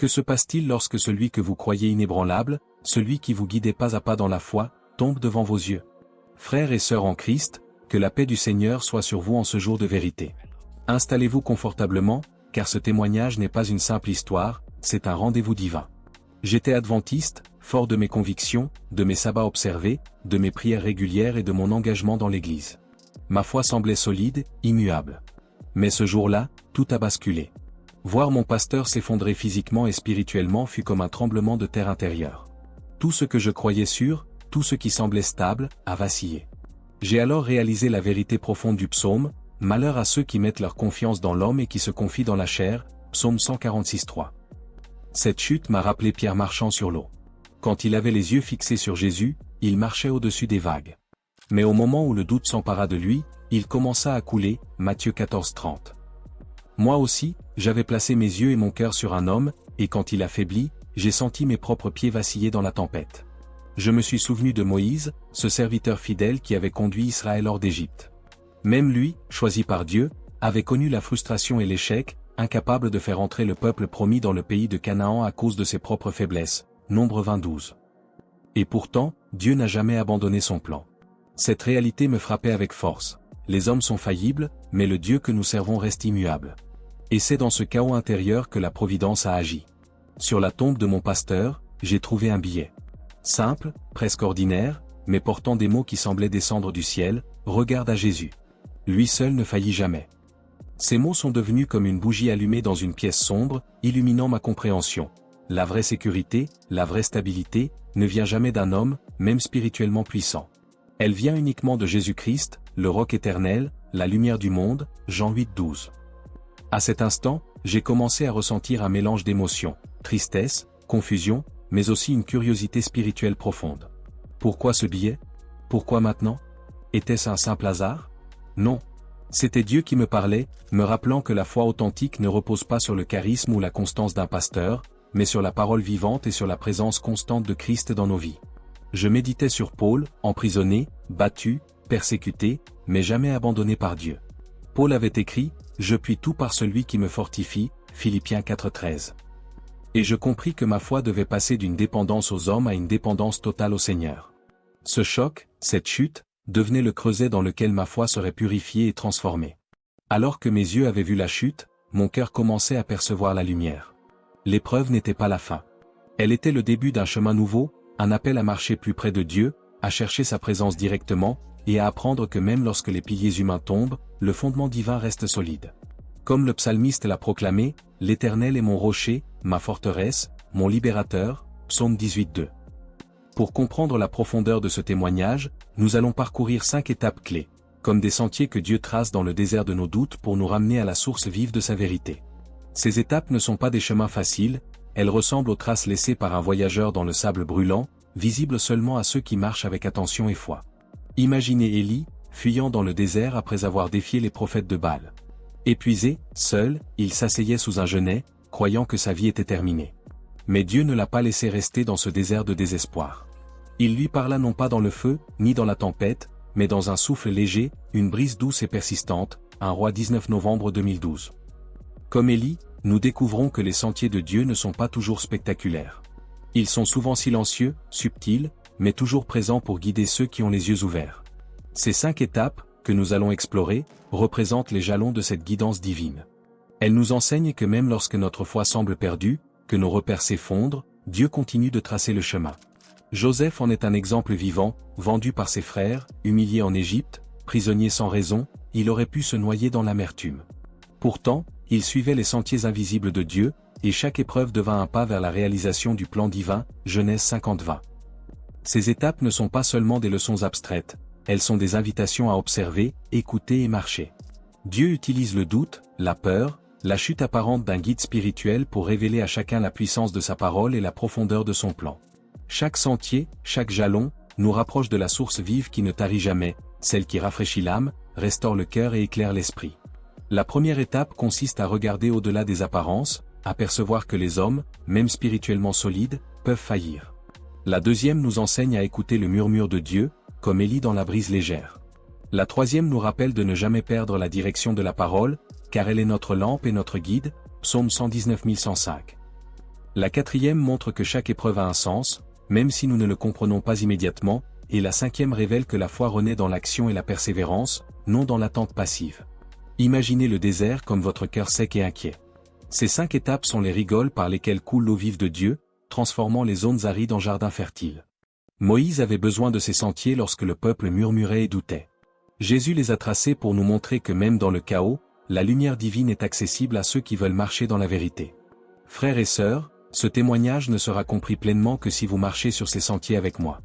Que se passe-t-il lorsque celui que vous croyez inébranlable, celui qui vous guidait pas à pas dans la foi, tombe devant vos yeux? Frères et sœurs en Christ, que la paix du Seigneur soit sur vous en ce jour de vérité. Installez-vous confortablement, car ce témoignage n'est pas une simple histoire, c'est un rendez-vous divin. J'étais adventiste, fort de mes convictions, de mes sabbats observés, de mes prières régulières et de mon engagement dans l'Église. Ma foi semblait solide, immuable. Mais ce jour-là, tout a basculé. Voir mon pasteur s'effondrer physiquement et spirituellement fut comme un tremblement de terre intérieur. Tout ce que je croyais sûr, tout ce qui semblait stable, a vacillé. J'ai alors réalisé la vérité profonde du psaume, « Malheur à ceux qui mettent leur confiance dans l'homme et qui se confient dans la chair » psaume 146:3. Cette chute m'a rappelé Pierre marchant sur l'eau. Quand il avait les yeux fixés sur Jésus, il marchait au-dessus des vagues. Mais au moment où le doute s'empara de lui, il commença à couler, Matthieu 14:30. Moi aussi, j'avais placé mes yeux et mon cœur sur un homme, et quand il affaiblit, j'ai senti mes propres pieds vaciller dans la tempête. Je me suis souvenu de Moïse, ce serviteur fidèle qui avait conduit Israël hors d'Égypte. Même lui, choisi par Dieu, avait connu la frustration et l'échec, incapable de faire entrer le peuple promis dans le pays de Canaan à cause de ses propres faiblesses. Nombre 20:12. Et pourtant, Dieu n'a jamais abandonné son plan. Cette réalité me frappait avec force. Les hommes sont faillibles, mais le Dieu que nous servons reste immuable. Et c'est dans ce chaos intérieur que la providence a agi. Sur la tombe de mon pasteur, j'ai trouvé un billet. Simple, presque ordinaire, mais portant des mots qui semblaient descendre du ciel, « Regarde à Jésus. Lui seul ne faillit jamais ». Ces mots sont devenus comme une bougie allumée dans une pièce sombre, illuminant ma compréhension. La vraie sécurité, la vraie stabilité, ne vient jamais d'un homme, même spirituellement puissant. Elle vient uniquement de Jésus-Christ, le roc éternel, la lumière du monde, Jean 8:12. À cet instant, j'ai commencé à ressentir un mélange d'émotions, tristesse, confusion, mais aussi une curiosité spirituelle profonde. Pourquoi ce billet? Pourquoi maintenant? Était-ce un simple hasard? Non. C'était Dieu qui me parlait, me rappelant que la foi authentique ne repose pas sur le charisme ou la constance d'un pasteur, mais sur la parole vivante et sur la présence constante de Christ dans nos vies. Je méditais sur Paul, emprisonné, battu, persécuté, mais jamais abandonné par Dieu. Paul avait écrit, « Je puis tout par celui qui me fortifie » Philippiens 4:13. Et je compris que ma foi devait passer d'une dépendance aux hommes à une dépendance totale au Seigneur. Ce choc, cette chute, devenait le creuset dans lequel ma foi serait purifiée et transformée. Alors que mes yeux avaient vu la chute, mon cœur commençait à percevoir la lumière. L'épreuve n'était pas la fin. Elle était le début d'un chemin nouveau, un appel à marcher plus près de Dieu, à chercher sa présence directement, et à apprendre que même lorsque les piliers humains tombent, le fondement divin reste solide. Comme le psalmiste l'a proclamé, « L'Éternel est mon rocher, ma forteresse, mon libérateur » psaume 18:2. Pour comprendre la profondeur de ce témoignage, nous allons parcourir 5 étapes clés, comme des sentiers que Dieu trace dans le désert de nos doutes pour nous ramener à la source vive de sa vérité. Ces étapes ne sont pas des chemins faciles, elles ressemblent aux traces laissées par un voyageur dans le sable brûlant, visibles seulement à ceux qui marchent avec attention et foi. Imaginez Élie, fuyant dans le désert après avoir défié les prophètes de Baal. Épuisé, seul, il s'asseyait sous un genêt, croyant que sa vie était terminée. Mais Dieu ne l'a pas laissé rester dans ce désert de désespoir. Il lui parla non pas dans le feu, ni dans la tempête, mais dans un souffle léger, une brise douce et persistante, 1 Roi 19 novembre 2012. Comme Élie, nous découvrons que les sentiers de Dieu ne sont pas toujours spectaculaires. Ils sont souvent silencieux, subtils, mais toujours présents pour guider ceux qui ont les yeux ouverts. Ces 5 étapes, que nous allons explorer, représentent les jalons de cette guidance divine. Elles nous enseignent que même lorsque notre foi semble perdue, que nos repères s'effondrent, Dieu continue de tracer le chemin. Joseph en est un exemple vivant, vendu par ses frères, humilié en Égypte, prisonnier sans raison, il aurait pu se noyer dans l'amertume. Pourtant, il suivait les sentiers invisibles de Dieu, et chaque épreuve devint un pas vers la réalisation du plan divin, Genèse 50:20. Ces étapes ne sont pas seulement des leçons abstraites, elles sont des invitations à observer, écouter et marcher. Dieu utilise le doute, la peur, la chute apparente d'un guide spirituel pour révéler à chacun la puissance de sa parole et la profondeur de son plan. Chaque sentier, chaque jalon, nous rapproche de la source vive qui ne tarit jamais, celle qui rafraîchit l'âme, restaure le cœur et éclaire l'esprit. La première étape consiste à regarder au-delà des apparences, à percevoir que les hommes, même spirituellement solides, peuvent faillir. La deuxième nous enseigne à écouter le murmure de Dieu, comme Élie dans la brise légère. La troisième nous rappelle de ne jamais perdre la direction de la parole, car elle est notre lampe et notre guide, psaume 119 105. La quatrième montre que chaque épreuve a un sens, même si nous ne le comprenons pas immédiatement, et la cinquième révèle que la foi renaît dans l'action et la persévérance, non dans l'attente passive. Imaginez le désert comme votre cœur sec et inquiet. Ces 5 étapes sont les rigoles par lesquelles coule l'eau vive de Dieu, transformant les zones arides en jardins fertiles. Moïse avait besoin de ces sentiers lorsque le peuple murmurait et doutait. Jésus les a tracés pour nous montrer que même dans le chaos, la lumière divine est accessible à ceux qui veulent marcher dans la vérité. Frères et sœurs, ce témoignage ne sera compris pleinement que si vous marchez sur ces sentiers avec moi.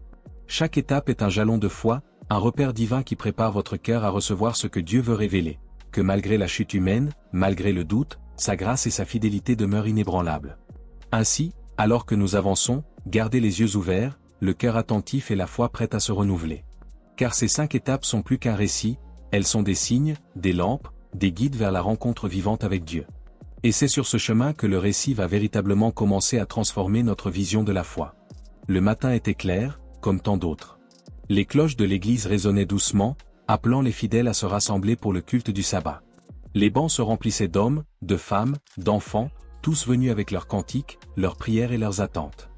Chaque étape est un jalon de foi, un repère divin qui prépare votre cœur à recevoir ce que Dieu veut révéler, que malgré la chute humaine, malgré le doute, sa grâce et sa fidélité demeurent inébranlables. Ainsi, alors que nous avançons, gardez les yeux ouverts, le cœur attentif et la foi prête à se renouveler. Car ces 5 étapes sont plus qu'un récit, elles sont des signes, des lampes, des guides vers la rencontre vivante avec Dieu. Et c'est sur ce chemin que le récit va véritablement commencer à transformer notre vision de la foi. Le matin était clair, comme tant d'autres. Les cloches de l'église résonnaient doucement, appelant les fidèles à se rassembler pour le culte du sabbat. Les bancs se remplissaient d'hommes, de femmes, d'enfants, tous venus avec leurs cantiques, leurs prières et leurs attentes.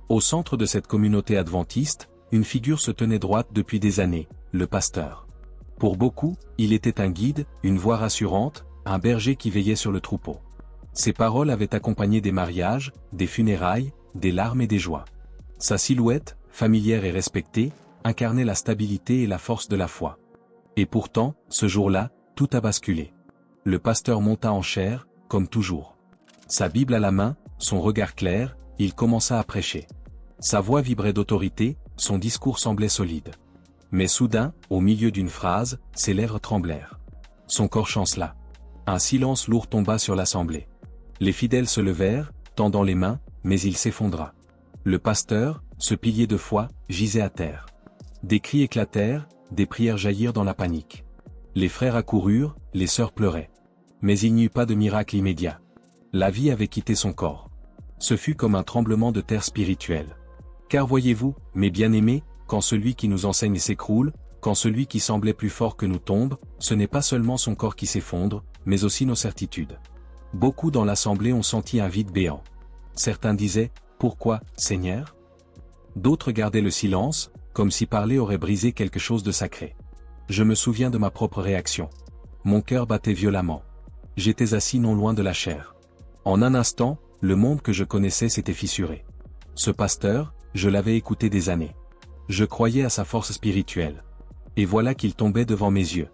Au centre de cette communauté adventiste, une figure se tenait droite depuis des années, le pasteur. Pour beaucoup, il était un guide, une voix rassurante, un berger qui veillait sur le troupeau. Ses paroles avaient accompagné des mariages, des funérailles, des larmes et des joies. Sa silhouette, familière et respectée, incarnait la stabilité et la force de la foi. Et pourtant, ce jour-là, tout a basculé. Le pasteur monta en chair, comme toujours. Sa Bible à la main, son regard clair, il commença à prêcher. Sa voix vibrait d'autorité, son discours semblait solide. Mais soudain, au milieu d'une phrase, ses lèvres tremblèrent. Son corps chancela. Un silence lourd tomba sur l'assemblée. Les fidèles se levèrent, tendant les mains, mais il s'effondra. Le pasteur, ce pilier de foi, gisait à terre. Des cris éclatèrent, des prières jaillirent dans la panique. Les frères accoururent, les sœurs pleuraient. Mais il n'y eut pas de miracle immédiat. La vie avait quitté son corps. Ce fut comme un tremblement de terre spirituel. Car voyez-vous, mes bien-aimés, quand celui qui nous enseigne s'écroule, quand celui qui semblait plus fort que nous tombe, ce n'est pas seulement son corps qui s'effondre, mais aussi nos certitudes. Beaucoup dans l'assemblée ont senti un vide béant. Certains disaient, « Pourquoi, Seigneur ?» D'autres gardaient le silence, comme si parler aurait brisé quelque chose de sacré. Je me souviens de ma propre réaction. Mon cœur battait violemment. J'étais assis non loin de la chaire. En un instant, le monde que je connaissais s'était fissuré. Ce pasteur, je l'avais écouté des années. Je croyais à sa force spirituelle. Et voilà qu'il tombait devant mes yeux.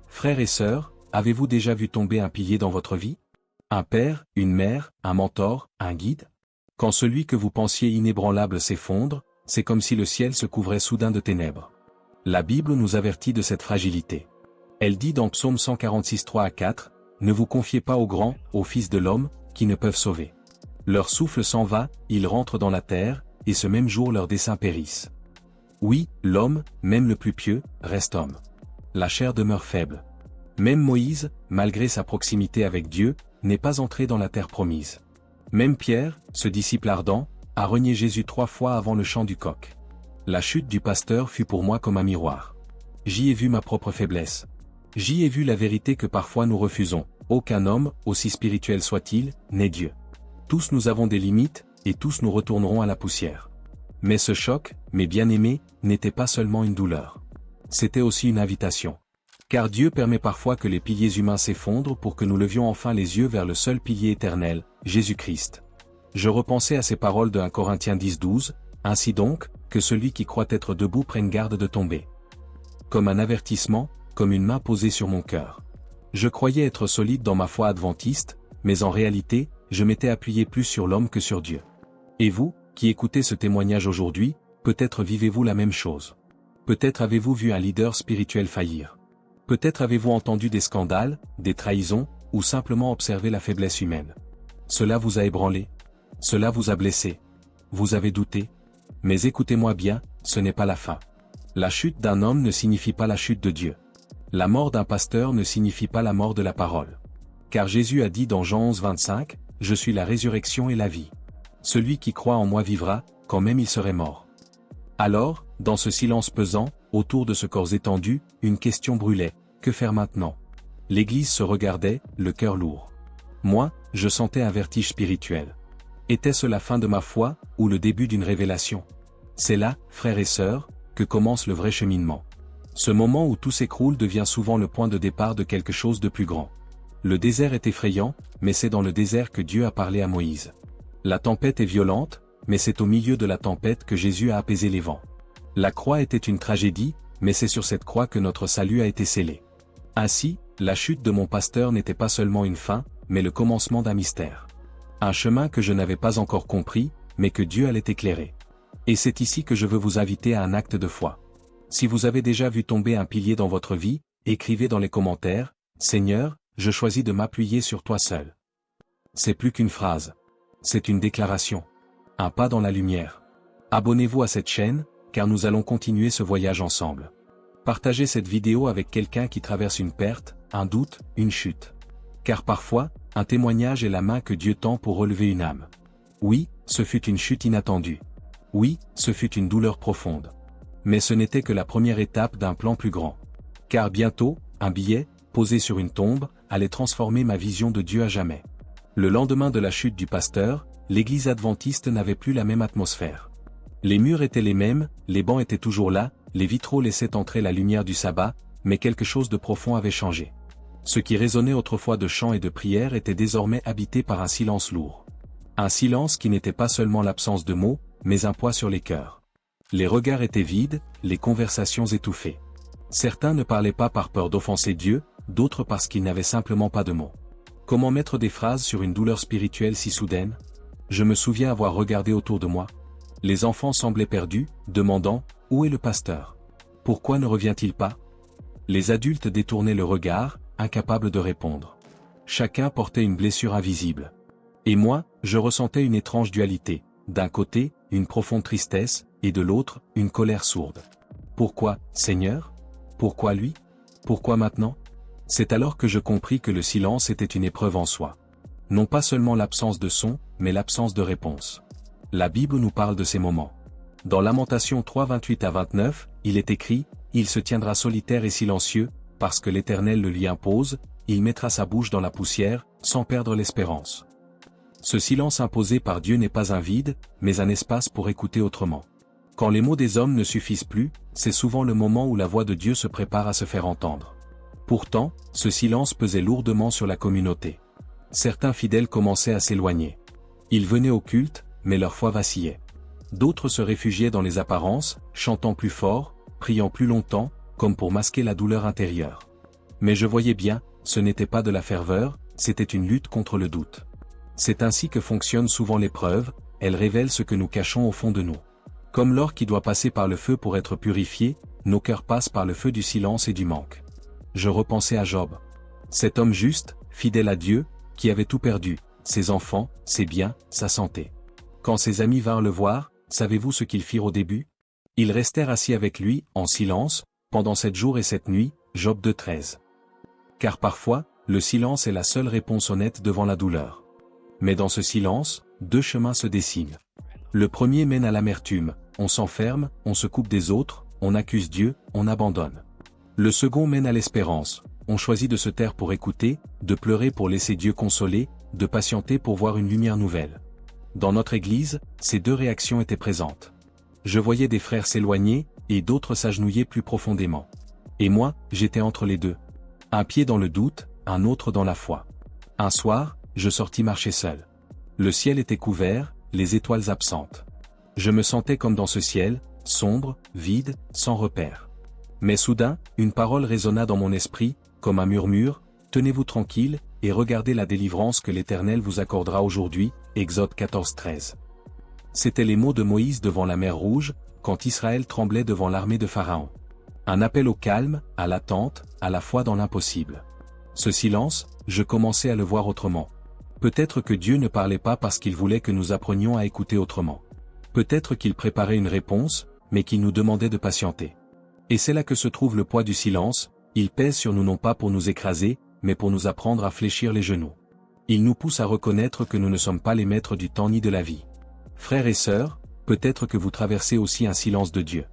Frères et sœurs, avez-vous déjà vu tomber un pilier dans votre vie? Un père, une mère, un mentor, un guide? Quand celui que vous pensiez inébranlable s'effondre, c'est comme si le ciel se couvrait soudain de ténèbres. La Bible nous avertit de cette fragilité. Elle dit dans Psaume 146, 3 à 4, « Ne vous confiez pas aux grands, aux fils de l'homme, qui ne peuvent sauver. Leur souffle s'en va, ils rentrent dans la terre, et ce même jour leurs desseins périssent. » Oui, l'homme, même le plus pieux, reste homme. La chair demeure faible. Même Moïse, malgré sa proximité avec Dieu, n'est pas entré dans la terre promise. Même Pierre, ce disciple ardent, a renié Jésus 3 fois avant le chant du coq. La chute du pasteur fut pour moi comme un miroir. J'y ai vu ma propre faiblesse. J'y ai vu la vérité que parfois nous refusons. Aucun homme, aussi spirituel soit-il, n'est Dieu. Tous nous avons des limites, et tous nous retournerons à la poussière. Mais ce choc, mes bien-aimés, n'était pas seulement une douleur. C'était aussi une invitation. Car Dieu permet parfois que les piliers humains s'effondrent pour que nous levions enfin les yeux vers le seul pilier éternel, Jésus-Christ. Je repensais à ces paroles de 1 Corinthiens 10, 12, « Ainsi donc, que celui qui croit être debout prenne garde de tomber. » Comme un avertissement, comme une main posée sur mon cœur. Je croyais être solide dans ma foi adventiste, mais en réalité, je m'étais appuyé plus sur l'homme que sur Dieu. Et vous, qui écoutez ce témoignage aujourd'hui, peut-être vivez-vous la même chose. Peut-être avez-vous vu un leader spirituel faillir. Peut-être avez-vous entendu des scandales, des trahisons, ou simplement observé la faiblesse humaine. Cela vous a ébranlé. Cela vous a blessé. Vous avez douté. Mais écoutez-moi bien, ce n'est pas la fin. La chute d'un homme ne signifie pas la chute de Dieu. La mort d'un pasteur ne signifie pas la mort de la parole. Car Jésus a dit dans Jean 11, 25, « Je suis la résurrection et la vie. Celui qui croit en moi vivra, quand même il serait mort. » Alors, dans ce silence pesant, autour de ce corps étendu, une question brûlait, que faire maintenant? L'Église se regardait, le cœur lourd. Moi, je sentais un vertige spirituel. Était-ce la fin de ma foi, ou le début d'une révélation? C'est là, frères et sœurs, que commence le vrai cheminement. Ce moment où tout s'écroule devient souvent le point de départ de quelque chose de plus grand. Le désert est effrayant, mais c'est dans le désert que Dieu a parlé à Moïse. La tempête est violente, mais c'est au milieu de la tempête que Jésus a apaisé les vents. La croix était une tragédie, mais c'est sur cette croix que notre salut a été scellé. Ainsi, la chute de mon pasteur n'était pas seulement une fin, mais le commencement d'un mystère. Un chemin que je n'avais pas encore compris, mais que Dieu allait éclairer. Et c'est ici que je veux vous inviter à un acte de foi. Si vous avez déjà vu tomber un pilier dans votre vie, écrivez dans les commentaires, « Seigneur, je choisis de m'appuyer sur toi seul. » C'est plus qu'une phrase. C'est une déclaration. Un pas dans la lumière. Abonnez-vous à cette chaîne, car nous allons continuer ce voyage ensemble. Partagez cette vidéo avec quelqu'un qui traverse une perte, un doute, une chute. Car parfois, un témoignage est la main que Dieu tend pour relever une âme. Oui, ce fut une chute inattendue. Oui, ce fut une douleur profonde. Mais ce n'était que la première étape d'un plan plus grand. Car bientôt, un billet, posé sur une tombe, allait transformer ma vision de Dieu à jamais. Le lendemain de la chute du pasteur, l'église adventiste n'avait plus la même atmosphère. Les murs étaient les mêmes, les bancs étaient toujours là, les vitraux laissaient entrer la lumière du sabbat, mais quelque chose de profond avait changé. Ce qui résonnait autrefois de chants et de prières était désormais habité par un silence lourd. Un silence qui n'était pas seulement l'absence de mots, mais un poids sur les cœurs. Les regards étaient vides, les conversations étouffées. Certains ne parlaient pas par peur d'offenser Dieu, d'autres parce qu'ils n'avaient simplement pas de mots. Comment mettre des phrases sur une douleur spirituelle si soudaine? Je me souviens avoir regardé autour de moi. Les enfants semblaient perdus, demandant « Où est le pasteur? Pourquoi ne revient-il pas ?» Les adultes détournaient le regard, incapables de répondre. Chacun portait une blessure invisible. Et moi, je ressentais une étrange dualité, d'un côté, une profonde tristesse, et de l'autre, une colère sourde. Pourquoi, Seigneur? Pourquoi lui? Pourquoi maintenant? C'est alors que je compris que le silence était une épreuve en soi. Non pas seulement l'absence de son, mais l'absence de réponse. La Bible nous parle de ces moments. Dans Lamentations 3, 28 à 29, il est écrit, « Il se tiendra solitaire et silencieux, parce que l'Éternel le lui impose, il mettra sa bouche dans la poussière, sans perdre l'espérance. » Ce silence imposé par Dieu n'est pas un vide, mais un espace pour écouter autrement. Quand les mots des hommes ne suffisent plus, c'est souvent le moment où la voix de Dieu se prépare à se faire entendre. Pourtant, ce silence pesait lourdement sur la communauté. Certains fidèles commençaient à s'éloigner. Ils venaient au culte, mais leur foi vacillait. D'autres se réfugiaient dans les apparences, chantant plus fort, priant plus longtemps, comme pour masquer la douleur intérieure. Mais je voyais bien, ce n'était pas de la ferveur, c'était une lutte contre le doute. C'est ainsi que fonctionne souvent l'épreuve, elle révèle ce que nous cachons au fond de nous. Comme l'or qui doit passer par le feu pour être purifié, nos cœurs passent par le feu du silence et du manque. Je repensais à Job. Cet homme juste, fidèle à Dieu, qui avait tout perdu, ses enfants, ses biens, sa santé. Quand ses amis vinrent le voir, savez-vous ce qu'ils firent au début? Ils restèrent assis avec lui, en silence, pendant 7 jours et 7 nuits, Job 2,13. Car parfois, le silence est la seule réponse honnête devant la douleur. Mais dans ce silence, 2 chemins se dessinent. Le premier mène à l'amertume, on s'enferme, on se coupe des autres, on accuse Dieu, on abandonne. Le second mène à l'espérance, on choisit de se taire pour écouter, de pleurer pour laisser Dieu consoler, de patienter pour voir une lumière nouvelle. Dans notre Église, ces 2 réactions étaient présentes. Je voyais des frères s'éloigner, et d'autres s'agenouiller plus profondément. Et moi, j'étais entre les deux. Un pied dans le doute, un autre dans la foi. Un soir, je sortis marcher seul. Le ciel était couvert, les étoiles absentes. Je me sentais comme dans ce ciel, sombre, vide, sans repère. Mais soudain, une parole résonna dans mon esprit, comme un murmure, « Tenez-vous tranquille, et regardez la délivrance que l'Éternel vous accordera aujourd'hui » Exode 14, 13. C'étaient les mots de Moïse devant la mer Rouge, quand Israël tremblait devant l'armée de Pharaon. Un appel au calme, à l'attente, à la foi dans l'impossible. Ce silence, je commençais à le voir autrement. Peut-être que Dieu ne parlait pas parce qu'il voulait que nous apprenions à écouter autrement. Peut-être qu'il préparait une réponse, mais qu'il nous demandait de patienter. Et c'est là que se trouve le poids du silence, il pèse sur nous non pas pour nous écraser, mais pour nous apprendre à fléchir les genoux. Il nous pousse à reconnaître que nous ne sommes pas les maîtres du temps ni de la vie. Frères et sœurs, peut-être que vous traversez aussi un silence de Dieu.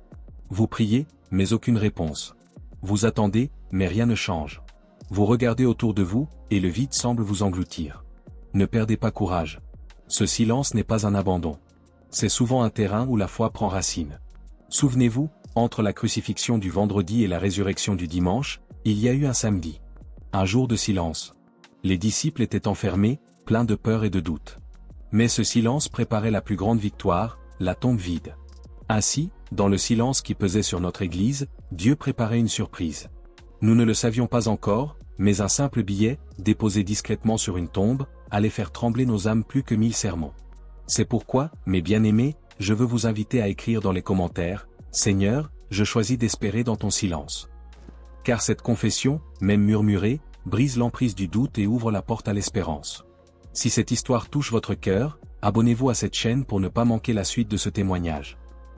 Vous priez, mais aucune réponse. Vous attendez, mais rien ne change. Vous regardez autour de vous, et le vide semble vous engloutir. Ne perdez pas courage. Ce silence n'est pas un abandon. C'est souvent un terrain où la foi prend racine. Souvenez-vous, entre la crucifixion du vendredi et la résurrection du dimanche, il y a eu un samedi. Un jour de silence. Les disciples étaient enfermés, pleins de peur et de doute. Mais ce silence préparait la plus grande victoire, la tombe vide. Ainsi, dans le silence qui pesait sur notre Église, Dieu préparait une surprise. Nous ne le savions pas encore, mais un simple billet, déposé discrètement sur une tombe, allait faire trembler nos âmes plus que 1000 sermons. C'est pourquoi, mes bien-aimés, je veux vous inviter à écrire dans les commentaires, « Seigneur, je choisis d'espérer dans ton silence. » Car cette confession, même murmurée, brise l'emprise du doute et ouvre la porte à l'espérance. Si cette histoire touche votre cœur, abonnez-vous à cette chaîne pour ne pas manquer la suite de ce témoignage.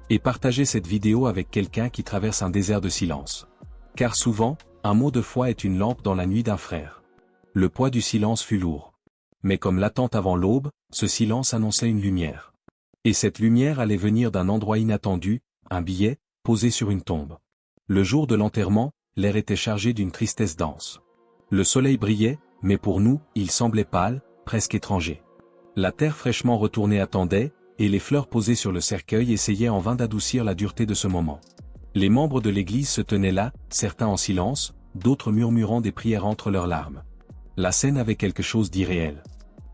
Et partagez cette vidéo avec quelqu'un qui traverse un désert de silence. Car souvent, un mot de foi est une lampe dans la nuit d'un frère. Le poids du silence fut lourd. Mais comme l'attente avant l'aube, ce silence annonçait une lumière. Et cette lumière allait venir d'un endroit inattendu, un billet, posé sur une tombe. Le jour de l'enterrement, l'air était chargé d'une tristesse dense. Le soleil brillait, mais pour nous, il semblait pâle, presque étranger. La terre fraîchement retournée attendait, et les fleurs posées sur le cercueil essayaient en vain d'adoucir la dureté de ce moment. Les membres de l'église se tenaient là, certains en silence, d'autres murmurant des prières entre leurs larmes. La scène avait quelque chose d'irréel.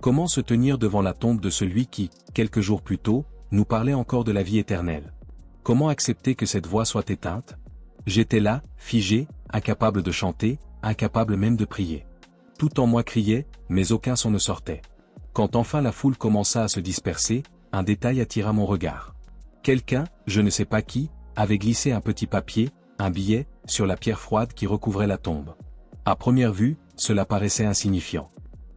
Comment se tenir devant la tombe de celui qui, quelques jours plus tôt, nous parlait encore de la vie éternelle? Comment accepter que cette voix soit éteinte? J'étais là, figé, incapable de chanter, incapable même de prier. Tout en moi criait, mais aucun son ne sortait. Quand enfin la foule commença à se disperser, un détail attira mon regard. Quelqu'un, je ne sais pas qui, avait glissé un petit papier, un billet, sur la pierre froide qui recouvrait la tombe. À première vue, cela paraissait insignifiant.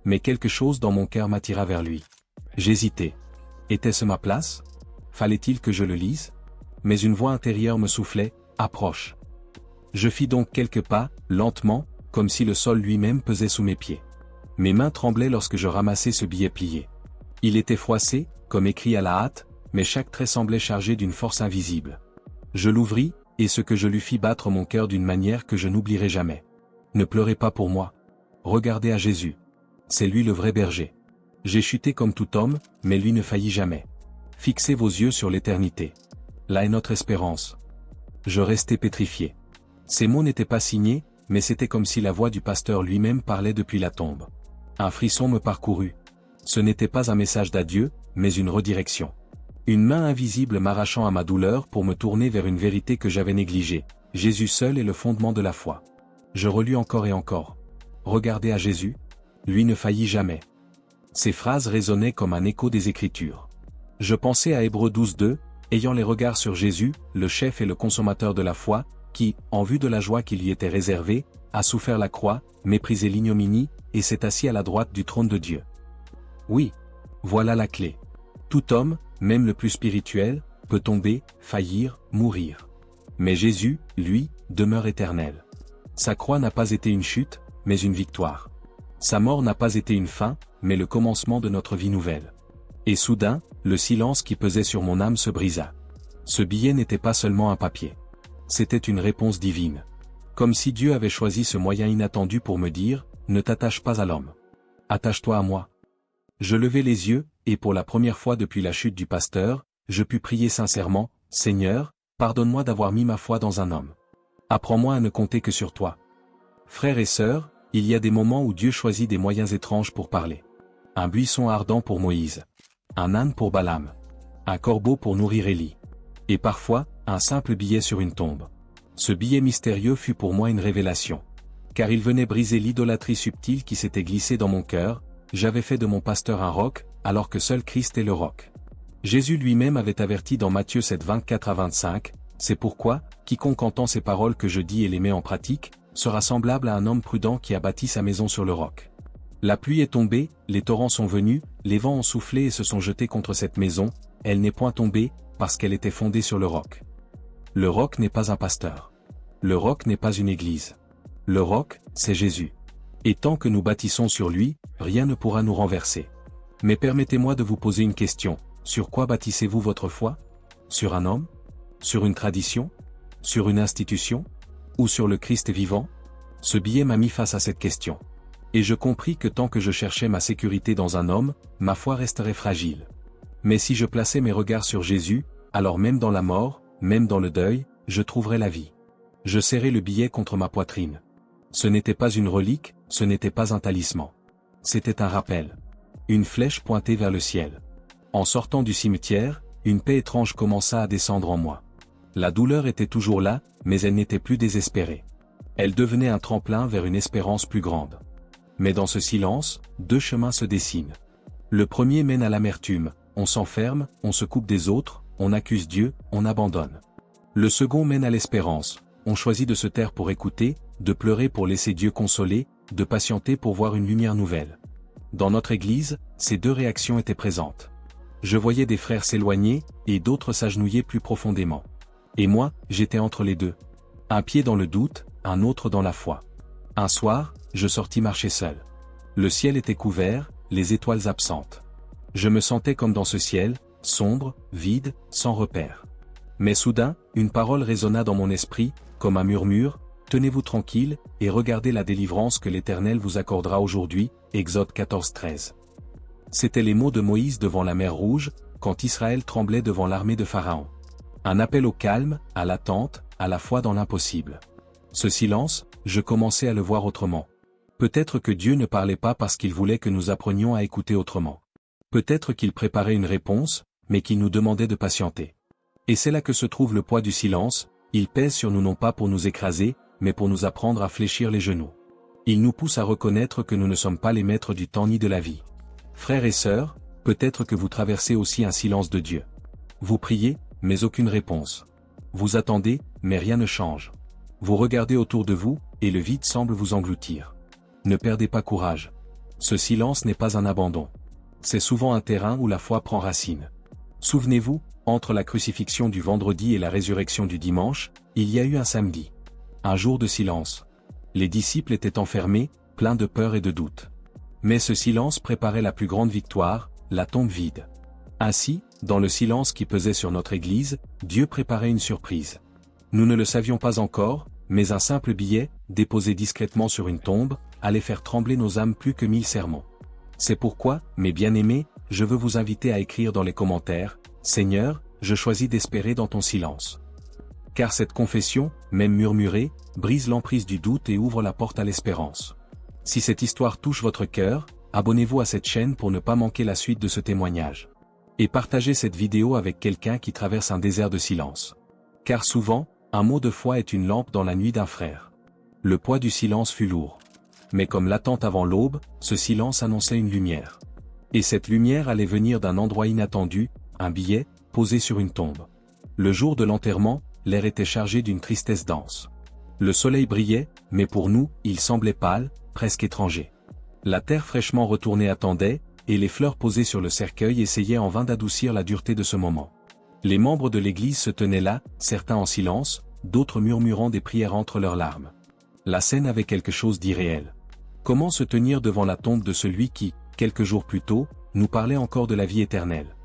Mais quelque chose dans mon cœur m'attira vers lui. J'hésitais. Était-ce ma place? Fallait-il que je le lise? Mais une voix intérieure me soufflait, « Approche ». Je fis donc quelques pas, lentement, comme si le sol lui-même pesait sous mes pieds. Mes mains tremblaient lorsque je ramassai ce billet plié. Il était froissé, comme écrit à la hâte, mais chaque trait semblait chargé d'une force invisible. Je l'ouvris, et ce que je lui fis battre mon cœur d'une manière que je n'oublierai jamais. Ne pleurez pas pour moi. Regardez à Jésus. C'est lui le vrai berger. J'ai chuté comme tout homme, mais lui ne faillit jamais. Fixez vos yeux sur l'éternité. Là est notre espérance. Je restai pétrifié. Ces mots n'étaient pas signés, mais c'était comme si la voix du pasteur lui-même parlait depuis la tombe. Un frisson me parcourut. Ce n'était pas un message d'adieu, mais une redirection. Une main invisible m'arrachant à ma douleur pour me tourner vers une vérité que j'avais négligée. Jésus seul est le fondement de la foi. Je relus encore et encore. Regardez à Jésus. Lui ne faillit jamais. Ces phrases résonnaient comme un écho des Écritures. Je pensais à Hébreux 12:2, ayant les regards sur Jésus, le chef et le consommateur de la foi, qui, en vue de la joie qui lui était réservée, a souffert la croix, méprisé l'ignominie, et s'est assis à la droite du trône de Dieu. Oui. Voilà la clé. Tout homme, même le plus spirituel, peut tomber, faillir, mourir. Mais Jésus, lui, demeure éternel. Sa croix n'a pas été une chute, mais une victoire. Sa mort n'a pas été une fin, mais le commencement de notre vie nouvelle. Et soudain, le silence qui pesait sur mon âme se brisa. Ce billet n'était pas seulement un papier. C'était une réponse divine. Comme si Dieu avait choisi ce moyen inattendu pour me dire, ne t'attache pas à l'homme. Attache-toi à moi. Je levai les yeux, et pour la première fois depuis la chute du pasteur, je pus prier sincèrement, Seigneur, pardonne-moi d'avoir mis ma foi dans un homme. Apprends-moi à ne compter que sur toi. Frères et sœurs, il y a des moments où Dieu choisit des moyens étranges pour parler. Un buisson ardent pour Moïse. Un âne pour Balaam. Un corbeau pour nourrir Élie. Et parfois, un simple billet sur une tombe. Ce billet mystérieux fut pour moi une révélation. Car il venait briser l'idolâtrie subtile qui s'était glissée dans mon cœur. J'avais fait de mon pasteur un roc, alors que seul Christ est le roc. Jésus lui-même avait averti dans Matthieu 7, 24-25, « C'est pourquoi, quiconque entend ces paroles que je dis et les met en pratique, sera semblable à un homme prudent qui a bâti sa maison sur le roc. La pluie est tombée, les torrents sont venus, les vents ont soufflé et se sont jetés contre cette maison, elle n'est point tombée, parce qu'elle était fondée sur le roc. » Le roc n'est pas un pasteur. Le roc n'est pas une église. Le roc, c'est Jésus. Et tant que nous bâtissons sur lui, rien ne pourra nous renverser. Mais permettez-moi de vous poser une question, sur quoi bâtissez-vous votre foi? Sur un homme? Sur une tradition? Sur une institution? Ou sur le Christ vivant? Ce billet m'a mis face à cette question. Et je compris que tant que je cherchais ma sécurité dans un homme, ma foi resterait fragile. Mais si je plaçais mes regards sur Jésus, alors même dans la mort, même dans le deuil, je trouverais la vie. Je serrai le billet contre ma poitrine. Ce n'était pas une relique, ce n'était pas un talisman. C'était un rappel. Une flèche pointée vers le ciel. En sortant du cimetière, une paix étrange commença à descendre en moi. La douleur était toujours là, mais elle n'était plus désespérée. Elle devenait un tremplin vers une espérance plus grande. Mais dans ce silence, deux chemins se dessinent. Le premier mène à l'amertume, on s'enferme, on se coupe des autres, on accuse Dieu, on abandonne. Le second mène à l'espérance, on choisit de se taire pour écouter, de pleurer pour laisser Dieu consoler, de patienter pour voir une lumière nouvelle. Dans notre Église, ces deux réactions étaient présentes. Je voyais des frères s'éloigner, et d'autres s'agenouiller plus profondément. Et moi, j'étais entre les deux. Un pied dans le doute, un autre dans la foi. Un soir, je sortis marcher seul. Le ciel était couvert, les étoiles absentes. Je me sentais comme dans ce ciel, sombre, vide, sans repère. Mais soudain, une parole résonna dans mon esprit, comme un murmure, « Tenez-vous tranquille, et regardez la délivrance que l'Éternel vous accordera aujourd'hui » Exode 14:13. C'étaient les mots de Moïse devant la mer Rouge, quand Israël tremblait devant l'armée de Pharaon. Un appel au calme, à l'attente, à la foi dans l'impossible. Ce silence, je commençais à le voir autrement. Peut-être que Dieu ne parlait pas parce qu'il voulait que nous apprenions à écouter autrement. Peut-être qu'il préparait une réponse, mais qu'il nous demandait de patienter. Et c'est là que se trouve le poids du silence, il pèse sur nous non pas pour nous écraser, mais pour nous apprendre à fléchir les genoux. Il nous pousse à reconnaître que nous ne sommes pas les maîtres du temps ni de la vie. Frères et sœurs, peut-être que vous traversez aussi un silence de Dieu. Vous priez, mais aucune réponse. Vous attendez, mais rien ne change. Vous regardez autour de vous, et le vide semble vous engloutir. Ne perdez pas courage. Ce silence n'est pas un abandon. C'est souvent un terrain où la foi prend racine. Souvenez-vous, entre la crucifixion du vendredi et la résurrection du dimanche, il y a eu un samedi. Un jour de silence. Les disciples étaient enfermés, pleins de peur et de doute. Mais ce silence préparait la plus grande victoire, la tombe vide. Ainsi, dans le silence qui pesait sur notre Église, Dieu préparait une surprise. Nous ne le savions pas encore, mais un simple billet, déposé discrètement sur une tombe, allait faire trembler nos âmes plus que 1000 sermons. C'est pourquoi, mes bien-aimés, je veux vous inviter à écrire dans les commentaires, « Seigneur, je choisis d'espérer dans ton silence. » Car cette confession, même murmurée, brise l'emprise du doute et ouvre la porte à l'espérance. Si cette histoire touche votre cœur, abonnez-vous à cette chaîne pour ne pas manquer la suite de ce témoignage. Et partagez cette vidéo avec quelqu'un qui traverse un désert de silence. Car souvent, un mot de foi est une lampe dans la nuit d'un frère. Le poids du silence fut lourd. Mais comme l'attente avant l'aube, ce silence annonçait une lumière. Et cette lumière allait venir d'un endroit inattendu, un billet, posé sur une tombe. Le jour de l'enterrement, l'air était chargé d'une tristesse dense. Le soleil brillait, mais pour nous, il semblait pâle, presque étranger. La terre fraîchement retournée attendait, et les fleurs posées sur le cercueil essayaient en vain d'adoucir la dureté de ce moment. Les membres de l'église se tenaient là, certains en silence, d'autres murmurant des prières entre leurs larmes. La scène avait quelque chose d'irréel. Comment se tenir devant la tombe de celui qui, quelques jours plus tôt, nous parlait encore de la vie éternelle?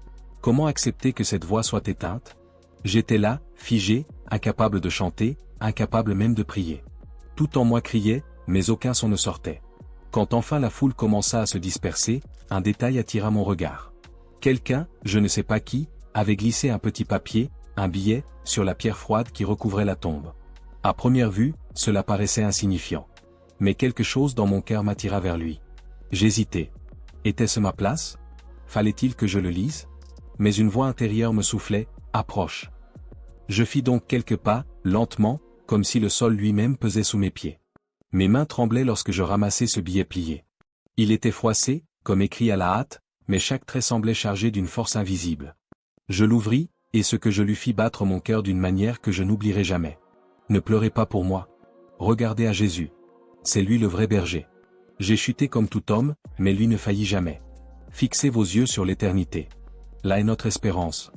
Comment accepter que cette voix soit éteinte? J'étais là, figé, incapable de chanter, incapable même de prier. Tout en moi criait, mais aucun son ne sortait. Quand enfin la foule commença à se disperser, un détail attira mon regard. Quelqu'un, je ne sais pas qui, avait glissé un petit papier, un billet, sur la pierre froide qui recouvrait la tombe. À première vue, cela paraissait insignifiant. Mais quelque chose dans mon cœur m'attira vers lui. J'hésitais. Était-ce ma place? Fallait-il que je le lise? Mais une voix intérieure me soufflait, « Approche ». Je fis donc quelques pas, lentement, comme si le sol lui-même pesait sous mes pieds. Mes mains tremblaient lorsque je ramassai ce billet plié. Il était froissé, comme écrit à la hâte, mais chaque trait semblait chargé d'une force invisible. Je l'ouvris, et ce que je lui fis battre mon cœur d'une manière que je n'oublierai jamais. Ne pleurez pas pour moi. Regardez à Jésus. C'est lui le vrai berger. J'ai chuté comme tout homme, mais lui ne faillit jamais. Fixez vos yeux sur l'éternité. Là est notre espérance.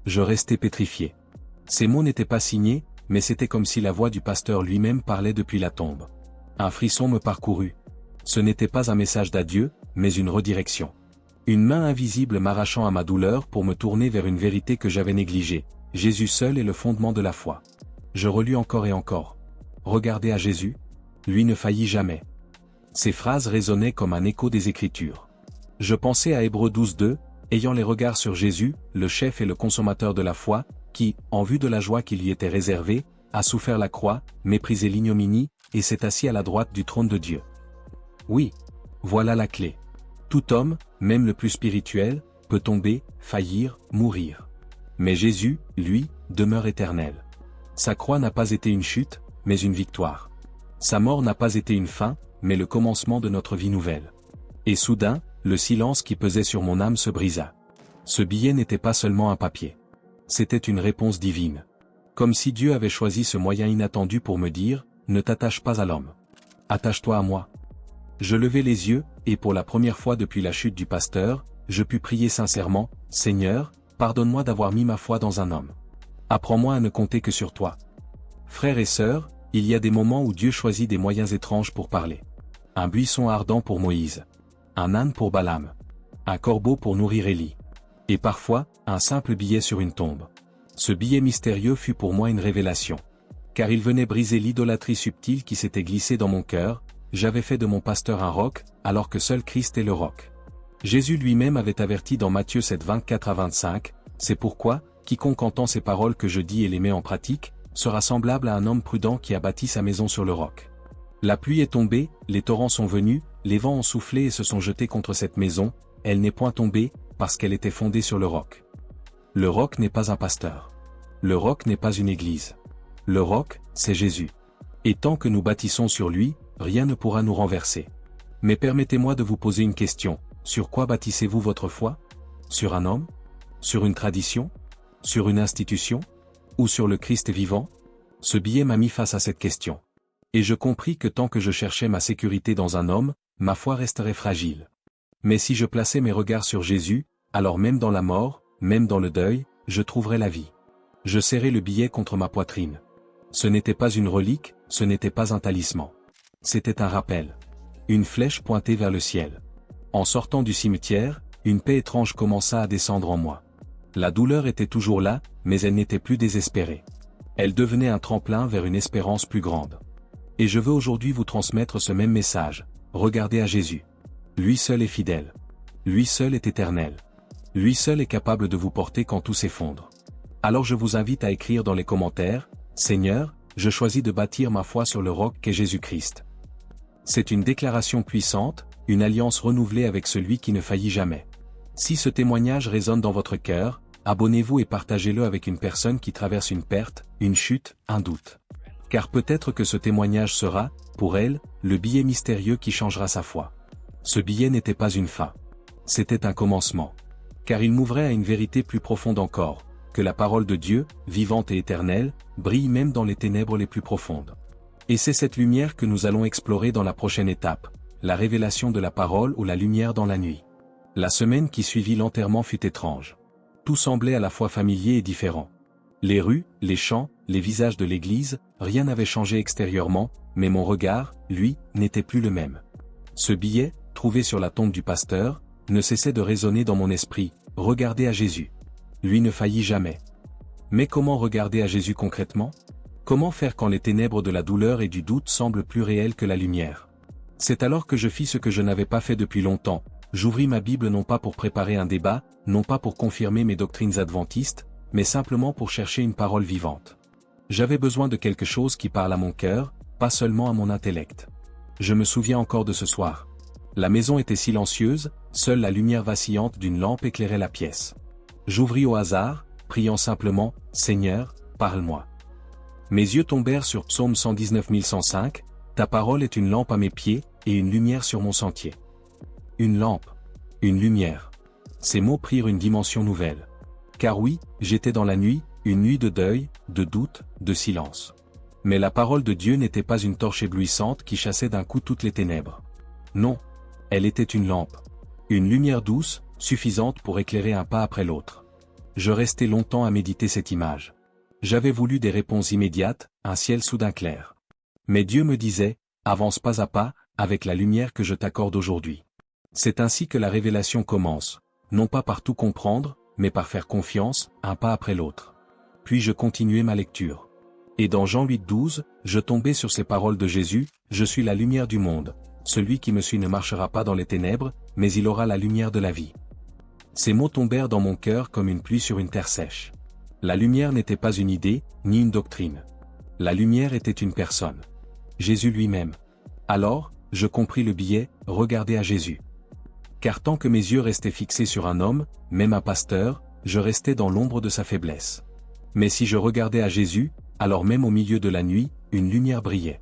Je restai pétrifié. Ces mots n'étaient pas signés, mais c'était comme si la voix du pasteur lui-même parlait depuis la tombe. Un frisson me parcourut. Ce n'était pas un message d'adieu, mais une redirection. Une main invisible m'arrachant à ma douleur pour me tourner vers une vérité que j'avais négligée. Jésus seul est le fondement de la foi. Je relus encore et encore. Regardez à Jésus. Lui ne faillit jamais. Ces phrases résonnaient comme un écho des Écritures. Je pensais à Hébreux 12:2, ayant les regards sur Jésus, le chef et le consommateur de la foi, qui, en vue de la joie qui lui était réservée, a souffert la croix, méprisé l'ignominie, et s'est assis à la droite du trône de Dieu. Oui. Voilà la clé. Tout homme, même le plus spirituel, peut tomber, faillir, mourir. Mais Jésus, lui, demeure éternel. Sa croix n'a pas été une chute, mais une victoire. Sa mort n'a pas été une fin, mais le commencement de notre vie nouvelle. Et soudain, le silence qui pesait sur mon âme se brisa. Ce billet n'était pas seulement un papier. C'était une réponse divine. Comme si Dieu avait choisi ce moyen inattendu pour me dire, ne t'attache pas à l'homme. Attache-toi à moi. Je levai les yeux, et pour la première fois depuis la chute du pasteur, je pus prier sincèrement, Seigneur, pardonne-moi d'avoir mis ma foi dans un homme. Apprends-moi à ne compter que sur toi. Frères et sœurs, il y a des moments où Dieu choisit des moyens étranges pour parler. Un buisson ardent pour Moïse. Un âne pour Balaam. Un corbeau pour nourrir Élie. Et parfois, un simple billet sur une tombe. Ce billet mystérieux fut pour moi une révélation. Car il venait briser l'idolâtrie subtile qui s'était glissée dans mon cœur, j'avais fait de mon pasteur un roc, alors que seul Christ est le roc. Jésus lui-même avait averti dans Matthieu 7, 24-25, c'est pourquoi, quiconque entend ces paroles que je dis et les met en pratique, sera semblable à un homme prudent qui a bâti sa maison sur le roc. La pluie est tombée, les torrents sont venus, les vents ont soufflé et se sont jetés contre cette maison, elle n'est point tombée, parce qu'elle était fondée sur le roc. Le roc n'est pas un pasteur. Le roc n'est pas une église. Le roc, c'est Jésus. Et tant que nous bâtissons sur lui, rien ne pourra nous renverser. Mais permettez-moi de vous poser une question, sur quoi bâtissez-vous votre foi? Sur un homme? Sur une tradition? Sur une institution? Ou sur le Christ vivant? Ce billet m'a mis face à cette question. Et je compris que tant que je cherchais ma sécurité dans un homme, ma foi resterait fragile. Mais si je plaçais mes regards sur Jésus, alors même dans la mort, même dans le deuil, je trouverais la vie. Je serrai le billet contre ma poitrine. Ce n'était pas une relique, ce n'était pas un talisman. C'était un rappel. Une flèche pointée vers le ciel. En sortant du cimetière, une paix étrange commença à descendre en moi. La douleur était toujours là, mais elle n'était plus désespérée. Elle devenait un tremplin vers une espérance plus grande. Et je veux aujourd'hui vous transmettre ce même message. Regardez à Jésus. Lui seul est fidèle. Lui seul est éternel. Lui seul est capable de vous porter quand tout s'effondre. Alors je vous invite à écrire dans les commentaires, Seigneur, je choisis de bâtir ma foi sur le roc qu'est Jésus-Christ. C'est une déclaration puissante, une alliance renouvelée avec celui qui ne faillit jamais. Si ce témoignage résonne dans votre cœur, abonnez-vous et partagez-le avec une personne qui traverse une perte, une chute, un doute. Car peut-être que ce témoignage sera, pour elle, le billet mystérieux qui changera sa foi. Ce billet n'était pas une fin. C'était un commencement. Car il m'ouvrait à une vérité plus profonde encore, que la parole de Dieu, vivante et éternelle, brille même dans les ténèbres les plus profondes. Et c'est cette lumière que nous allons explorer dans la prochaine étape, la révélation de la parole ou la lumière dans la nuit. La semaine qui suivit l'enterrement fut étrange. Tout semblait à la fois familier et différent. Les rues, les champs, les visages de l'église, rien n'avait changé extérieurement, mais mon regard, lui, n'était plus le même. Ce billet, trouvé sur la tombe du pasteur, ne cessait de résonner dans mon esprit, regardez à Jésus. Lui ne faillit jamais. Mais comment regarder à Jésus concrètement? Comment faire quand les ténèbres de la douleur et du doute semblent plus réelles que la lumière? C'est alors que je fis ce que je n'avais pas fait depuis longtemps, j'ouvris ma Bible non pas pour préparer un débat, non pas pour confirmer mes doctrines adventistes, mais simplement pour chercher une parole vivante. J'avais besoin de quelque chose qui parle à mon cœur, pas seulement à mon intellect. Je me souviens encore de ce soir. La maison était silencieuse, seule la lumière vacillante d'une lampe éclairait la pièce. J'ouvris au hasard, priant simplement, « Seigneur, parle-moi ». Mes yeux tombèrent sur Psaume 119 105, « Ta parole est une lampe à mes pieds, et une lumière sur mon sentier ». Une lampe. Une lumière. Ces mots prirent une dimension nouvelle. Car oui, j'étais dans la nuit, une nuit de deuil, de doute, de silence. Mais la parole de Dieu n'était pas une torche éblouissante qui chassait d'un coup toutes les ténèbres. Non. Elle était une lampe. Une lumière douce, suffisante pour éclairer un pas après l'autre. Je restai longtemps à méditer cette image. J'avais voulu des réponses immédiates, un ciel soudain clair. Mais Dieu me disait, avance pas à pas, avec la lumière que je t'accorde aujourd'hui. C'est ainsi que la révélation commence, non pas par tout comprendre, mais par faire confiance, un pas après l'autre. Puis je continuai ma lecture. Et dans Jean 8:12, je tombai sur ces paroles de Jésus, « Je suis la lumière du monde. celui qui me suit ne marchera pas dans les ténèbres, mais il aura la lumière de la vie. » Ces mots tombèrent dans mon cœur comme une pluie sur une terre sèche. La lumière n'était pas une idée, ni une doctrine. La lumière était une personne. Jésus lui-même. Alors, je compris le billet, regarder à Jésus. Car tant que mes yeux restaient fixés sur un homme, même un pasteur, je restais dans l'ombre de sa faiblesse. Mais si je regardais à Jésus, alors même au milieu de la nuit, une lumière brillait.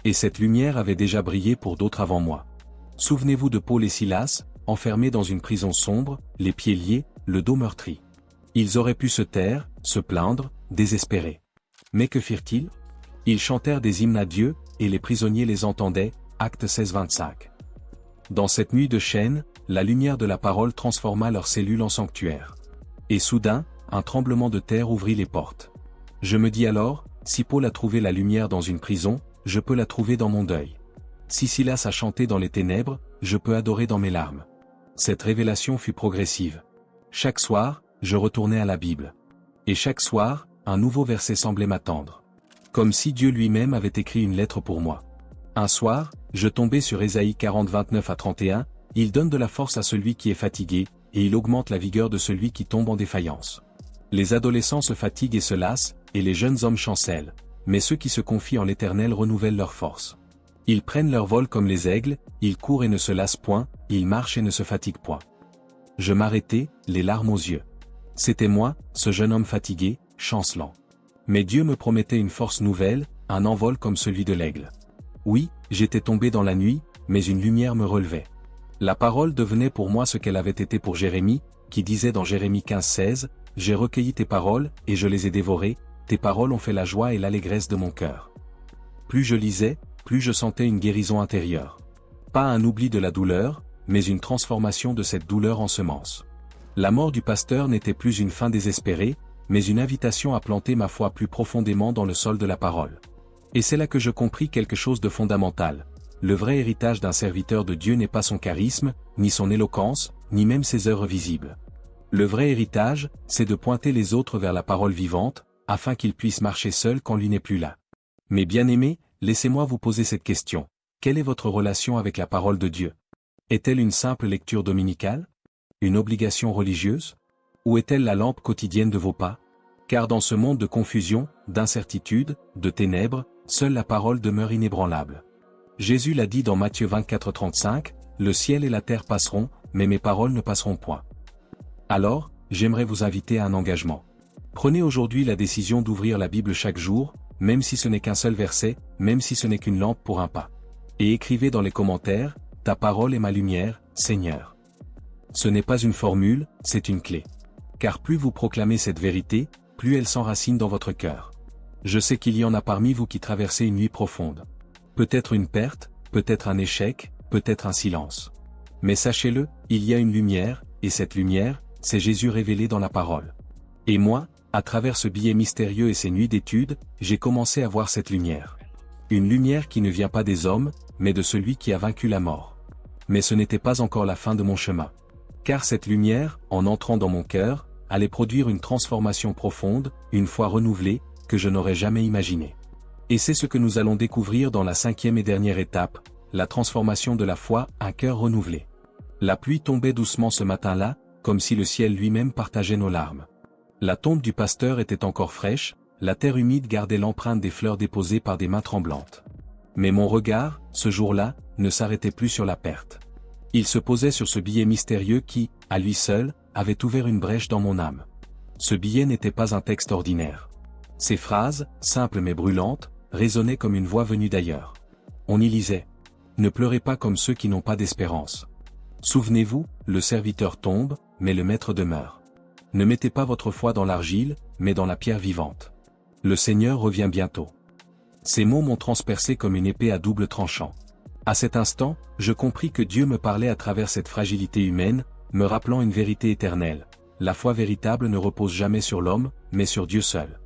Et cette lumière avait déjà brillé pour d'autres avant moi. Souvenez-vous de Paul et Silas, enfermés dans une prison sombre, les pieds liés, le dos meurtri. Ils auraient pu se taire, se plaindre, désespérer. Mais que firent-ils? Ils chantèrent des hymnes à Dieu, et les prisonniers les entendaient, Actes 16-25. Dans cette nuit de chaînes, la lumière de la parole transforma leurs cellules en sanctuaire. Et soudain, un tremblement de terre ouvrit les portes. Je me dis alors, si Paul a trouvé la lumière dans une prison, je peux la trouver dans mon deuil. Si Silas a chanté dans les ténèbres, je peux adorer dans mes larmes. Cette révélation fut progressive. Chaque soir, je retournais à la Bible. Et chaque soir, un nouveau verset semblait m'attendre. Comme si Dieu lui-même avait écrit une lettre pour moi. Un soir, je tombais sur Ésaïe 40, 29-31, il donne de la force à celui qui est fatigué, et il augmente la vigueur de celui qui tombe en défaillance. Les adolescents se fatiguent et se lassent, et les jeunes hommes chancellent, mais ceux qui se confient en l'Éternel renouvellent leur force. Ils prennent leur vol comme les aigles, ils courent et ne se lassent point, ils marchent et ne se fatiguent point. Je m'arrêtai, les larmes aux yeux. C'était moi, ce jeune homme fatigué, chancelant. Mais Dieu me promettait une force nouvelle, un envol comme celui de l'aigle. Oui, j'étais tombé dans la nuit, mais une lumière me relevait. La parole devenait pour moi ce qu'elle avait été pour Jérémie, qui disait dans Jérémie 15-16, « J'ai recueilli tes paroles, et je les ai dévorées, tes paroles ont fait la joie et l'allégresse de mon cœur. » Plus je lisais, plus je sentais une guérison intérieure. Pas un oubli de la douleur, mais une transformation de cette douleur en semence. La mort du pasteur n'était plus une fin désespérée, mais une invitation à planter ma foi plus profondément dans le sol de la parole. Et c'est là que je compris quelque chose de fondamental. Le vrai héritage d'un serviteur de Dieu n'est pas son charisme, ni son éloquence, ni même ses œuvres visibles. Le vrai héritage, c'est de pointer les autres vers la parole vivante, afin qu'ils puissent marcher seuls quand lui n'est plus là. Mes bien-aimés, laissez-moi vous poser cette question. Quelle est votre relation avec la parole de Dieu? Est-elle une simple lecture dominicale? Une obligation religieuse? Ou est-elle la lampe quotidienne de vos pas? Car dans ce monde de confusion, d'incertitude, de ténèbres, seule la parole demeure inébranlable. Jésus l'a dit dans Matthieu 24-35, « Le ciel et la terre passeront, mais mes paroles ne passeront point. » Alors, j'aimerais vous inviter à un engagement. Prenez aujourd'hui la décision d'ouvrir la Bible chaque jour, même si ce n'est qu'un seul verset, même si ce n'est qu'une lampe pour un pas. Et écrivez dans les commentaires, « Ta parole est ma lumière, Seigneur. » Ce n'est pas une formule, c'est une clé. Car plus vous proclamez cette vérité, plus elle s'enracine dans votre cœur. Je sais qu'il y en a parmi vous qui traversez une nuit profonde. Peut-être une perte, peut-être un échec, peut-être un silence. Mais sachez-le, il y a une lumière, et cette lumière, c'est Jésus révélé dans la parole. Et moi, à travers ce billet mystérieux et ces nuits d'études, j'ai commencé à voir cette lumière. Une lumière qui ne vient pas des hommes, mais de celui qui a vaincu la mort. Mais ce n'était pas encore la fin de mon chemin. Car cette lumière, en entrant dans mon cœur, allait produire une transformation profonde, une foi renouvelée, que je n'aurais jamais imaginée. Et c'est ce que nous allons découvrir dans la 5e et dernière étape, la transformation de la foi, un cœur renouvelé. La pluie tombait doucement ce matin-là, comme si le ciel lui-même partageait nos larmes. La tombe du pasteur était encore fraîche, la terre humide gardait l'empreinte des fleurs déposées par des mains tremblantes. Mais mon regard, ce jour-là, ne s'arrêtait plus sur la perte. Il se posait sur ce billet mystérieux qui, à lui seul, avait ouvert une brèche dans mon âme. Ce billet n'était pas un texte ordinaire. Ces phrases, simples mais brûlantes, résonnaient comme une voix venue d'ailleurs. On y lisait « Ne pleurez pas comme ceux qui n'ont pas d'espérance. Souvenez-vous, le serviteur tombe, mais le maître demeure. Ne mettez pas votre foi dans l'argile, mais dans la pierre vivante. Le Seigneur revient bientôt. » Ces mots m'ont transpercé comme une épée à double tranchant. À cet instant, je compris que Dieu me parlait à travers cette fragilité humaine, me rappelant une vérité éternelle. La foi véritable ne repose jamais sur l'homme, mais sur Dieu seul.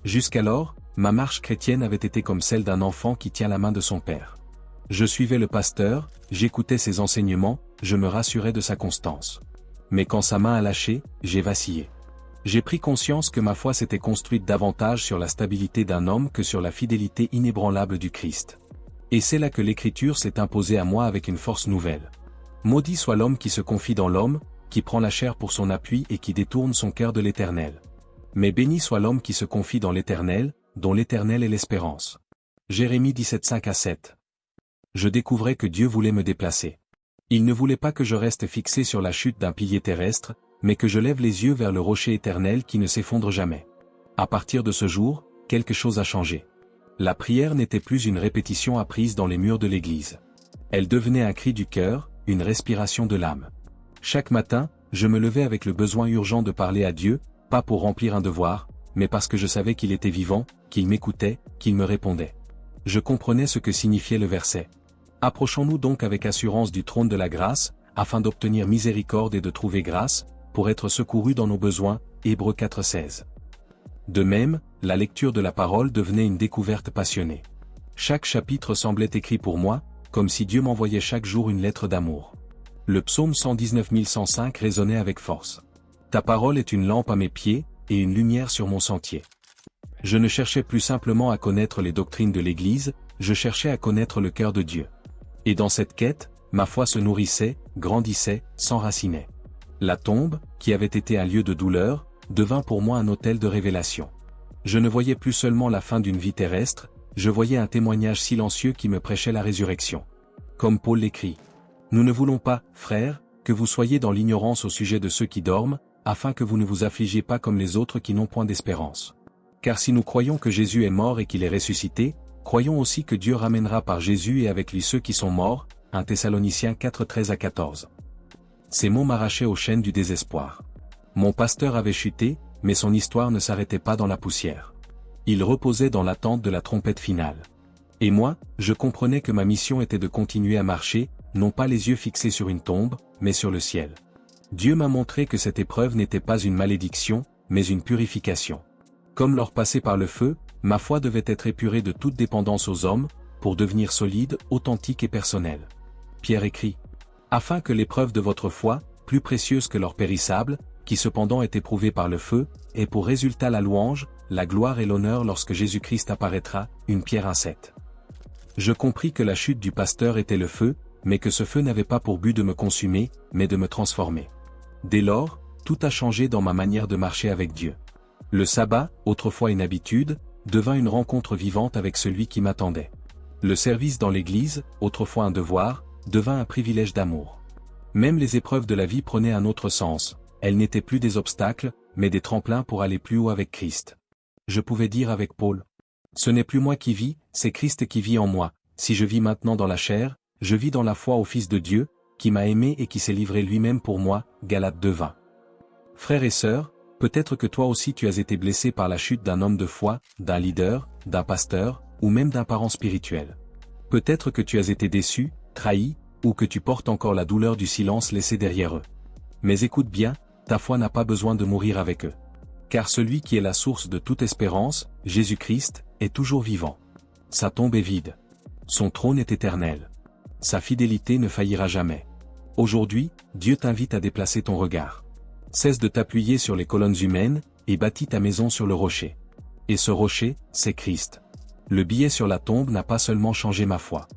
Jusqu'alors, ma marche chrétienne avait été comme celle d'un enfant qui tient la main de son père. Je suivais le pasteur, j'écoutais ses enseignements, je me rassurais de sa constance. Mais quand sa main a lâché, j'ai vacillé. J'ai pris conscience que ma foi s'était construite davantage sur la stabilité d'un homme que sur la fidélité inébranlable du Christ. Et c'est là que l'Écriture s'est imposée à moi avec une force nouvelle. Maudit soit l'homme qui se confie dans l'homme, qui prend la chair pour son appui et qui détourne son cœur de l'Éternel. Mais béni soit l'homme qui se confie dans l'Éternel, dont l'Éternel est l'espérance. Jérémie 17:5-7. Je découvrais que Dieu voulait me déplacer. Il ne voulait pas que je reste fixé sur la chute d'un pilier terrestre, mais que je lève les yeux vers le rocher éternel qui ne s'effondre jamais. À partir de ce jour, quelque chose a changé. La prière n'était plus une répétition apprise dans les murs de l'église. Elle devenait un cri du cœur, une respiration de l'âme. Chaque matin, je me levais avec le besoin urgent de parler à Dieu, pas pour remplir un devoir, mais parce que je savais qu'il était vivant, qu'il m'écoutait, qu'il me répondait. Je comprenais ce que signifiait le verset. Approchons-nous donc avec assurance du trône de la grâce, afin d'obtenir miséricorde et de trouver grâce, pour être secourus dans nos besoins, Hébreux 4:16. De même, la lecture de la parole devenait une découverte passionnée. Chaque chapitre semblait écrit pour moi, comme si Dieu m'envoyait chaque jour une lettre d'amour. Le psaume 119 105 résonnait avec force. Ta parole est une lampe à mes pieds, et une lumière sur mon sentier. Je ne cherchais plus simplement à connaître les doctrines de l'Église, je cherchais à connaître le cœur de Dieu. Et dans cette quête, ma foi se nourrissait, grandissait, s'enracinait. La tombe, qui avait été un lieu de douleur, devint pour moi un autel de révélation. Je ne voyais plus seulement la fin d'une vie terrestre, je voyais un témoignage silencieux qui me prêchait la résurrection. Comme Paul l'écrit. Nous ne voulons pas, frères, que vous soyez dans l'ignorance au sujet de ceux qui dorment, afin que vous ne vous affligiez pas comme les autres qui n'ont point d'espérance. Car si nous croyons que Jésus est mort et qu'il est ressuscité, croyons aussi que Dieu ramènera par Jésus et avec lui ceux qui sont morts, 1 Thessaloniciens 4:13-14. Ces mots m'arrachaient aux chaînes du désespoir. Mon pasteur avait chuté, mais son histoire ne s'arrêtait pas dans la poussière. Il reposait dans l'attente de la trompette finale. Et moi, je comprenais que ma mission était de continuer à marcher, non pas les yeux fixés sur une tombe, mais sur le ciel. Dieu m'a montré que cette épreuve n'était pas une malédiction, mais une purification. Comme l'or passé par le feu, ma foi devait être épurée de toute dépendance aux hommes, pour devenir solide, authentique et personnelle. Pierre écrit. Afin que l'épreuve de votre foi, plus précieuse que l'or périssable, qui cependant est éprouvé par le feu, ait pour résultat la louange, la gloire et l'honneur lorsque Jésus-Christ apparaîtra, 1 Pierre 1:7. Je compris que la chute du pasteur était le feu, mais que ce feu n'avait pas pour but de me consumer, mais de me transformer. Dès lors, tout a changé dans ma manière de marcher avec Dieu. Le sabbat, autrefois une habitude, devint une rencontre vivante avec celui qui m'attendait. Le service dans l'église, autrefois un devoir, devint un privilège d'amour. Même les épreuves de la vie prenaient un autre sens, elles n'étaient plus des obstacles, mais des tremplins pour aller plus haut avec Christ. Je pouvais dire avec Paul. Ce n'est plus moi qui vis, c'est Christ qui vit en moi. Si je vis maintenant dans la chair, je vis dans la foi au Fils de Dieu, qui m'a aimé et qui s'est livré lui-même pour moi, Galates 2:20. Frères et sœurs, peut-être que toi aussi tu as été blessé par la chute d'un homme de foi, d'un leader, d'un pasteur, ou même d'un parent spirituel. Peut-être que tu as été déçu, trahi, ou que tu portes encore la douleur du silence laissé derrière eux. Mais écoute bien, ta foi n'a pas besoin de mourir avec eux. Car celui qui est la source de toute espérance, Jésus-Christ, est toujours vivant. Sa tombe est vide. Son trône est éternel. Sa fidélité ne faillira jamais. Aujourd'hui, Dieu t'invite à déplacer ton regard. Cesse de t'appuyer sur les colonnes humaines, et bâtis ta maison sur le rocher. Et ce rocher, c'est Christ. Le billet sur la tombe n'a pas seulement changé ma foi.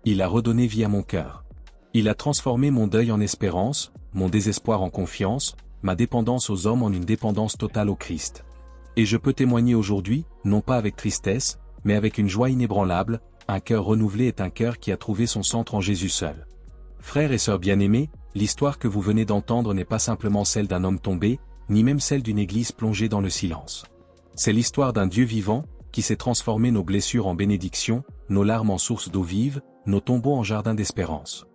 Il a redonné vie à mon cœur. Il a transformé mon deuil en espérance, mon désespoir en confiance, ma dépendance aux hommes en une dépendance totale au Christ. Et je peux témoigner aujourd'hui, non pas avec tristesse, mais avec une joie inébranlable, un cœur renouvelé est un cœur qui a trouvé son centre en Jésus seul. Frères et sœurs bien-aimés, l'histoire que vous venez d'entendre n'est pas simplement celle d'un homme tombé, ni même celle d'une église plongée dans le silence. C'est l'histoire d'un Dieu vivant, qui s'est transformé nos blessures en bénédictions, nos larmes en source d'eau vive, nos tombeaux en jardin d'espérance.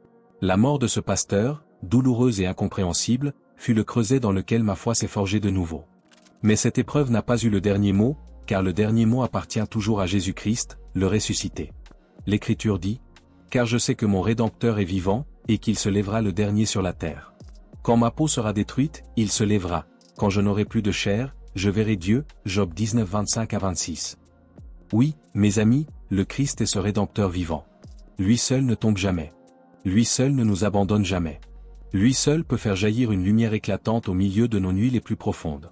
La mort de ce pasteur, douloureuse et incompréhensible, fut le creuset dans lequel ma foi s'est forgée de nouveau. Mais cette épreuve n'a pas eu le dernier mot, car le dernier mot appartient toujours à Jésus-Christ, le ressuscité. L'Écriture dit, « Car je sais que mon Rédempteur est vivant, et qu'il se lèvera le dernier sur la terre. Quand ma peau sera détruite, il se lèvera. Quand je n'aurai plus de chair, je verrai Dieu. » Job 19, 25-26. Oui, mes amis, le Christ est ce Rédempteur vivant. Lui seul ne tombe jamais. Lui seul ne nous abandonne jamais. Lui seul peut faire jaillir une lumière éclatante au milieu de nos nuits les plus profondes.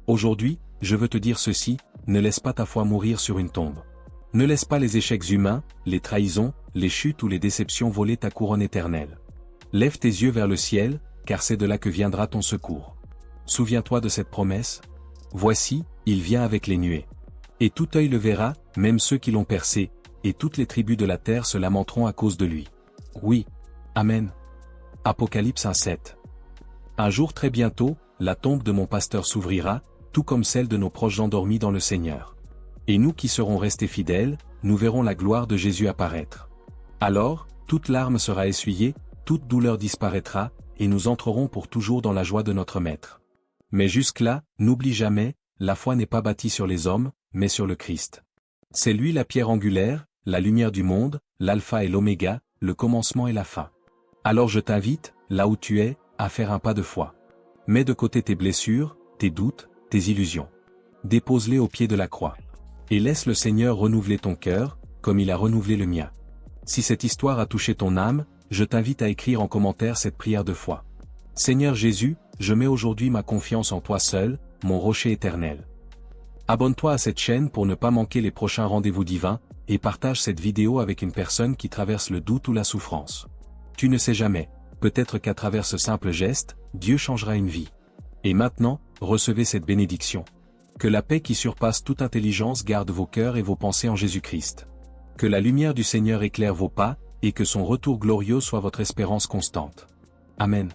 Aujourd'hui, je veux te dire ceci, ne laisse pas ta foi mourir sur une tombe. Ne laisse pas les échecs humains, les trahisons, les chutes ou les déceptions voler ta couronne éternelle. Lève tes yeux vers le ciel, car c'est de là que viendra ton secours. Souviens-toi de cette promesse. Voici, il vient avec les nuées. Et tout œil le verra, même ceux qui l'ont percé, et toutes les tribus de la terre se lamenteront à cause de lui. Oui. Amen. Apocalypse 1:7. Un jour très bientôt, la tombe de mon pasteur s'ouvrira, tout comme celle de nos proches endormis dans le Seigneur. Et nous qui serons restés fidèles, nous verrons la gloire de Jésus apparaître. Alors, toute larme sera essuyée, toute douleur disparaîtra, et nous entrerons pour toujours dans la joie de notre Maître. Mais jusque-là, n'oublie jamais, la foi n'est pas bâtie sur les hommes, mais sur le Christ. C'est lui la pierre angulaire, la lumière du monde, l'alpha et l'oméga, le commencement et la fin. Alors je t'invite, là où tu es, à faire un pas de foi. Mets de côté tes blessures, tes doutes, tes illusions. Dépose-les au pied de la croix. Et laisse le Seigneur renouveler ton cœur, comme il a renouvelé le mien. Si cette histoire a touché ton âme, je t'invite à écrire en commentaire cette prière de foi. Seigneur Jésus, je mets aujourd'hui ma confiance en toi seul, mon rocher éternel. Abonne-toi à cette chaîne pour ne pas manquer les prochains rendez-vous divins, et partage cette vidéo avec une personne qui traverse le doute ou la souffrance. Tu ne sais jamais, peut-être qu'à travers ce simple geste, Dieu changera une vie. Et maintenant, recevez cette bénédiction. Que la paix qui surpasse toute intelligence garde vos cœurs et vos pensées en Jésus-Christ. Que la lumière du Seigneur éclaire vos pas, et que son retour glorieux soit votre espérance constante. Amen.